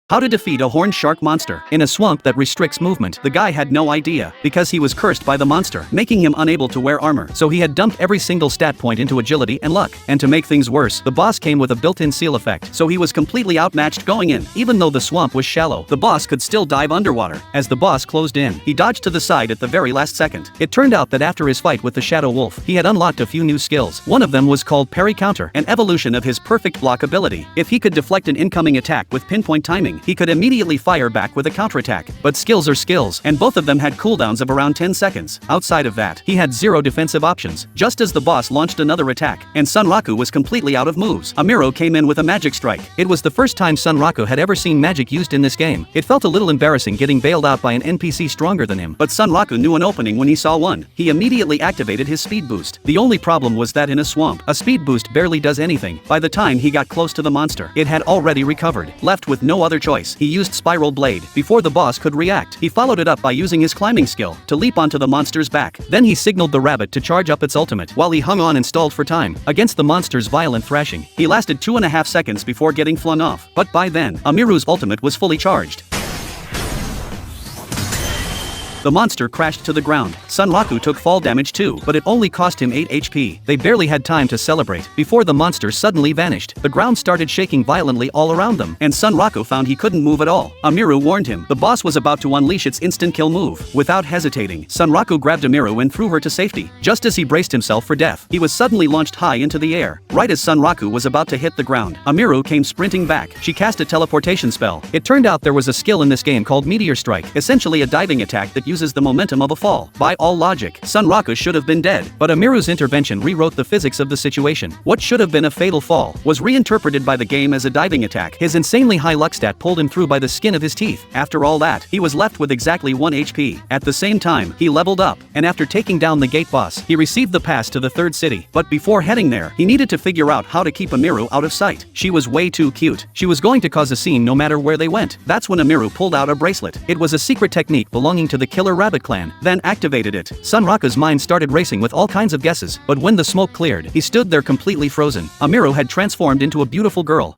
How to defeat a horned shark monster in a swamp that restricts movement. The guy had no idea, because he was cursed by the monster, making him unable to wear armor. So he had dumped every single stat point into agility and luck. And to make things worse, the boss came with a built-in seal effect, so he was completely outmatched going in. Even though the swamp was shallow, the boss could still dive underwater. As the boss closed in, he dodged to the side at the very last second. It turned out that after his fight with the Shadow Wolf, he had unlocked a few new skills. One of them was called Parry Counter, an evolution of his perfect block ability. If he could deflect an incoming attack with pinpoint timing, he could immediately fire back with a counterattack. But skills are skills, and both of them had cooldowns of around 10 seconds. Outside of that, he had zero defensive options. Just as the boss launched another attack, and Sunraku was completely out of moves, Amuro came in with a magic strike. It was the first time Sunraku had ever seen magic used in this game. It felt a little embarrassing getting bailed out by an NPC stronger than him, but Sunraku knew an opening when he saw one. He immediately activated his speed boost. The only problem was that in a swamp, a speed boost barely does anything. By the time he got close to the monster, it had already recovered. Left with no other choice, he used Spiral Blade. Before the boss could react, he followed it up by using his climbing skill to leap onto the monster's back. Then he signaled the rabbit to charge up its ultimate, while he hung on and stalled for time. Against the monster's violent thrashing, he lasted 2.5 seconds before getting flung off. But by then, Amiru's ultimate was fully charged. The monster crashed to the ground. Sunraku took fall damage too, but it only cost him 8 HP. They barely had time to celebrate before the monster suddenly vanished. The ground started shaking violently all around them, and Sunraku found he couldn't move at all. Amiru warned him. The boss was about to unleash its instant kill move. Without hesitating, Sunraku grabbed Amiru and threw her to safety. Just as he braced himself for death, he was suddenly launched high into the air. Right as Sunraku was about to hit the ground, Amiru came sprinting back. She cast a teleportation spell. It turned out there was a skill in this game called Meteor Strike, essentially a diving attack that uses the momentum of a fall. By all logic, Sunraku should have been dead, but Amiru's intervention rewrote the physics of the situation. What should have been a fatal fall was reinterpreted by the game as a diving attack. His insanely high luck stat pulled him through by the skin of his teeth. After all that, he was left with exactly 1 HP. At the same time, he leveled up, and after taking down the gate boss, he received the pass to the third city. But before heading there, he needed to figure out how to keep Amiru out of sight. She was way too cute. She was going to cause a scene no matter where they went. That's when Amiru pulled out a bracelet. It was a secret technique belonging to the Killer Rabbit clan, then activated it. Sunraku's mind started racing with all kinds of guesses, but when the smoke cleared, he stood there completely frozen. Amiru had transformed into a beautiful girl.